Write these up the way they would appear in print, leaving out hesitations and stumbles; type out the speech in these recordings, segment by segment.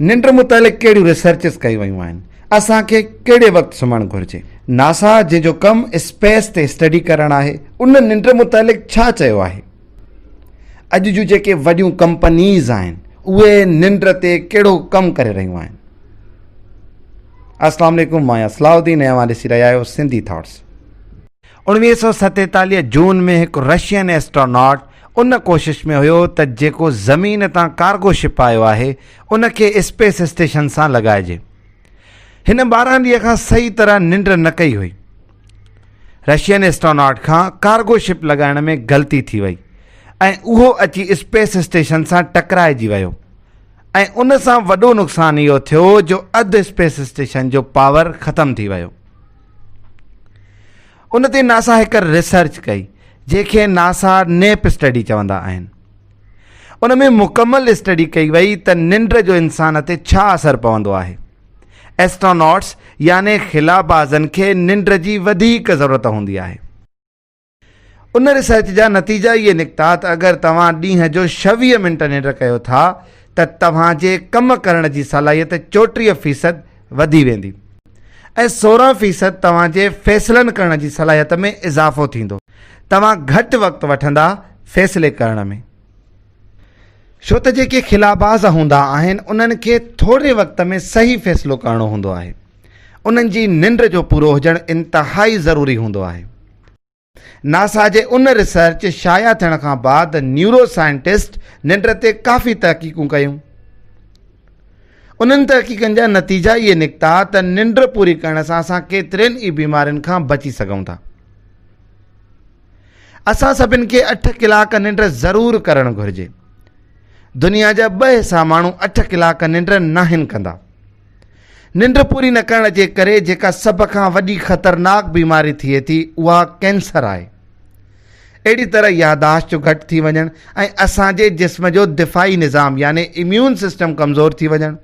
निंड मुतालिक़ कहिड़ियूं रिसर्चिस कयूं वयूं आहिनि, असांखे कहिड़े वक़्तु सुम्हणु घुरिजे। नासा जंहिंजो कमु स्पेस ते स्टडी करणु आहे, उन निंड मुतालिक़ छा चयो आहे? अॼु जूं जेके वॾियूं कंपनीज़ आहिनि उहे निंड ते कहिड़ो कमु करे रहियूं आहिनि? अस्सलाम वालेकुम, मां असलाउद्दीन ऐं तव्हां ॾिसी रहिया आहियो सिंधी थॉट्स। 1947 जून में हिकु रशियन एस्ट्रोनॉट उन कोशिश में हुयो त जेको ज़मीन तां कार्गो शिप आयो आहे उनखे स्पेस स्टेशन सां लॻाइजे। हिन 12 ॾींहं खां सही तरह निंड न कई हुई। रशियन एस्ट्रोनॉट खां कार्गो शिप लॻाइण में ग़लती थी वई ऐं उहो अची स्पेस स्टेशन सां टकराइजी वियो ऐं उन सां वॾो नुक़सानु इहो थियो जो अधु स्पेस स्टेशन जो पावर ख़तमु थी वियो। उन ते नासा हिकु रिसर्च कई जंहिंखे नासा नेप स्टडी चवंदा आहिनि। उन में मुकमल स्टडी कई वई त निंड जो इंसान ते छा असरु पवंदो आहे। एस्ट्रोनॉट्स याने ख़िलाबाज़नि खे निंड जी वधीक ज़रूरत हूंदी आहे। उन रिसर्च जा नतीजा इहे निकिता त अगरि तव्हां ॾींहं जो 26 मिंट निंड कयो था त तव्हांजे कमु करण जी सलाहियत 34% वधी वेंदी ऐं 16% तव्हांजे फ़ैसिलनि करण जी सलाहियत में इज़ाफ़ो थींदो। तव्हां घटि वक़्तु वठंदा फ़ैसिले करण में, छो त जेके ख़िलाबाज़ हूंदा आहिनि उन्हनि खे थोरे वक़्त में सही फ़ैसिलो करणो हूंदो आहे। उन्हनि जी निंड जो पूरो हुजणु इंतिहाई ज़रूरी हूंदो आहे। नासा जे उन रिसर्च शाया थियण खां बाद न्यूरो साइंटिस्ट निंड ते काफ़ी तहक़ीक़ूं कयूं। उन्हनि तहक़ीक़नि जा नतीजा इहे निकिता त निंड पूरी करण सां असां केतिरनि ई बीमारियुनि खां बची सघूं था। असां सभिनि खे 8 कलाक निंड ज़रूरु करणु घुरिजे। दुनिया जा 2 हिसा माण्हू 8 कलाक निंड नाहिनि कंदा। निंड पूरी न करण जे करे जेका सभ खां वॾी ख़तरनाक बीमारी थिए थी उहा कैंसर आहे। अहिड़ी तरह यादाश्त जो घटि थी वञणु ऐं असांजे जिस्म जो दिफ़ाई निज़ाम याने इम्यून सिस्टम कमज़ोर थी वञणु,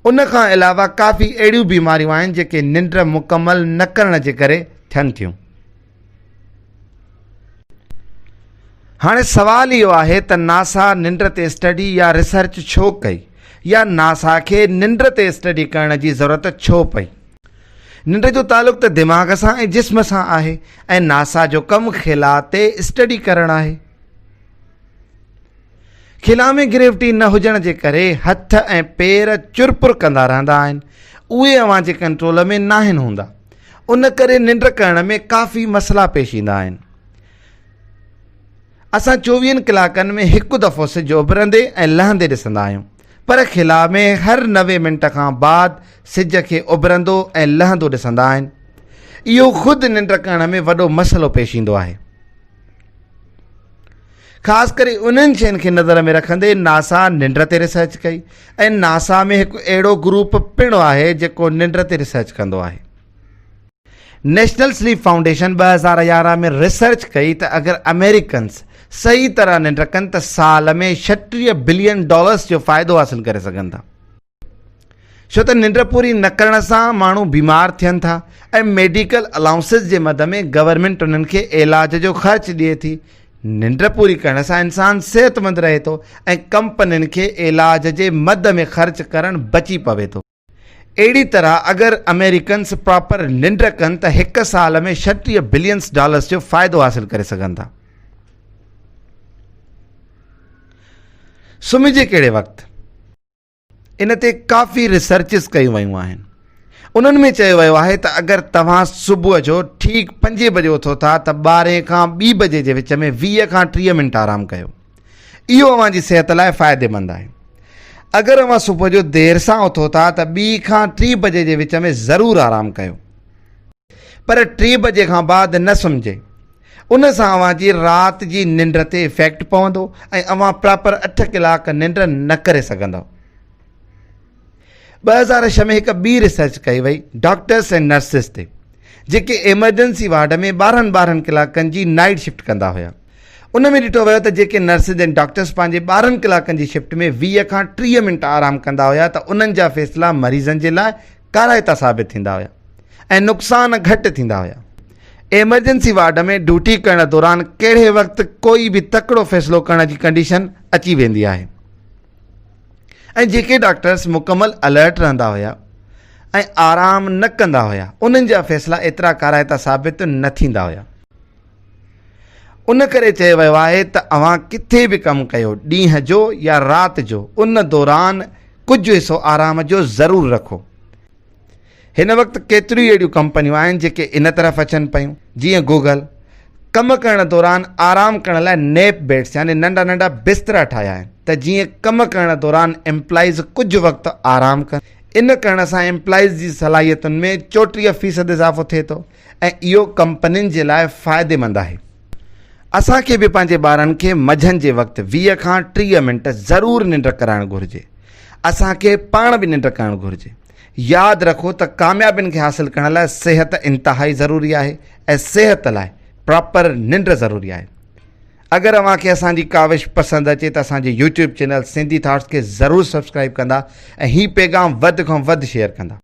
उन खां अलावा काफ़ी अहिड़ियूं बीमारियूं आहिनि जेके निंड मुकमल न करण जे करे थियनि थियूं। हाणे सवाल इहो आहे त नासा निंड ते स्टडी या रिसर्च छो कई, या नासा खे निंड ते स्टडी करण जी ज़रूरत छो पई? निंड जो तालुक़ त दिमाग़ सां ऐं जिस्म सां आहे ऐं नासा जो कमु ख़िला ते स्टडी करणु आहे। ख़िला में ग्रेविटी न हुजण जे करे हथ ऐं पेर चुरपुर कंदा रहंदा आहिनि, उहे अव्हां जे कंट्रोल में न आहिनि हूंदा। उन करे निंड करण में काफ़ी मसइला पेश ईंदा आहिनि। असां 24 कलाकनि में हिकु दफ़ो सिज उभरंदे ऐं लहंदे ॾिसंदा आहियूं, पर ख़िला में हर 90 मिंट खां बाद सिज खे उभरंदो ऐं लहंदो ॾिसंदा आहिनि। इहो ख़ुदि निंड करण में वॾो मसइलो पेश ईंदो आहे। ख़ासि करे उन्हनि शयुनि खे नज़र में रखंदे नासा निंड ते रिसर्च कई ऐं नासा में हिकु अहिड़ो ग्रुप पिणु आहे जेको निंड ते रिसर्च कंदो आहे। नेशनल स्लीप फाउंडेशन 2011 में रिसर्च कई त अगरि अमेरिकन्स सही तरह निंड कनि त साल में $36 बिलियन जो फ़ाइदो हासिलु करे सघनि था। छो त निंड पूरी न करण सां माण्हू बीमार थियनि था ऐं मेडिकल अलाउंसिस जे मद में गवर्नमेंट उन्हनि खे इलाज जो ख़र्च ॾिए थी। निंड पूरी करण सां इंसानु सिहतमंद रहे थो ऐं कंपनियुनि खे इलाज जे मद में ख़र्च करणु बची पवे थो। अहिड़ी तरह अगरि अमेरिकन्स प्रॉपर निंड कनि त हिकु साल में $36 बिलियन जो फ़ाइदो हासिलु करे सघनि था। सुम्हिजे कहिड़े वक़्तु, इन ते काफ़ी रिसर्चिस कयूं वयूं आहिनि। उन्हनि में चयो वियो आहे त अगरि तव्हां सुबुह जो ठीकु 5 बजे उथो था त 12 खां 2 बजे जे विच में 20 खां 30 मिंट आराम कयो। इहो अव्हां जी सिहत लाइ फ़ाइदेमंद आहे। अगरि अव्हां सुबुह जो देरि सां उथो था त 2 खां 3 बजे जे विच में ज़रूरु आराम कयो, पर 3 बजे खां बाद न सुम्हिजे। उन सां अव्हां जी राति जी निंड ते इफेक्ट पवंदो ऐं अव्हां प्रॉपर 8 कलाक निंड न करे सघंदव। 2006 में हिकु ॿी रिसर्च कई वई डॉक्टर्स ऐं नर्सिस ते, जेके एमरजेंसी वार्ड में 12 कलाकनि जी नाइट शिफ्ट कंदा हुया। उन में ॾिठो वियो त जेके नर्सिस ऐं डॉक्टर्स पंहिंजे 12 कलाकनि जी शिफ्ट में 20 खां 30 मिंट आराम कंदा हुया त उन्हनि जा फ़ैसिला मरीज़नि जे लाइ काराइता साबित थींदा हुया ऐं नुक़सान घटि थींदा हुया। एमरजेंसी वार्ड में ड्यूटी करण दौरान कहिड़े वक़्तु कोई बि तकिड़ो फ़ैसिलो करण जी कंडीशन अची वेंदी आहे ऐं जेके डॉक्टर्स मुकमल अलर्ट रहंदा हुया ऐं आराम न कंदा हुया, उन्हनि जा फ़ैसिला एतिरा काराइता साबित न थींदा हुया। उन करे चयो वियो आहे त अव्हां किथे बि कमु कयो, ॾींहं जो या राति जो, उन दौरान कुझु हिसो आराम जो ज़रूरु रखो। हिन वक़्तु केतिरियूं अहिड़ियूं कंपनियूं आहिनि जेके इन तरफ़ अचनि पियूं, जीअं गूगल। कमु करण दौरान आराम करण लाइ नैप बेड्स यानी नंढा नंढा बिस्तरा ठाहिया आहिनि त जीअं कमु करण दौरान एम्प्लॉइज़ कुझु वक़्तु आराम कनि। इन करण सां एम्प्लॉइज़ जी सलाहियतुनि में 34% इज़ाफ़ो थिए थो ऐं इहो कंपनियुनि जे लाइ फ़ाइदेमंद आहे। असांखे बि पंहिंजे ॿारनि खे मंझंदि जे वक़्तु 20 खां 30 मिंट ज़रूरु निंड कराइणु घुरिजे। असांखे पाण बि निंड करणु घुरिजे। यादि रखो त कामयाबियुनि खे हासिलु करण लाइ सिहत इंतिहाई ज़रूरी आहे ऐं सिहत लाइ प्रॉपर निंड ज़रूरी आहे। अगरि अव्हांखे असांजी काविश पसंदि अचे त असांजे यूट्यूब चैनल सिंधी थॉट्स खे ज़रूरु सब्सक्राइब कंदा ऐं हीउ पैगाम वधि खां वधि शेयर कंदा।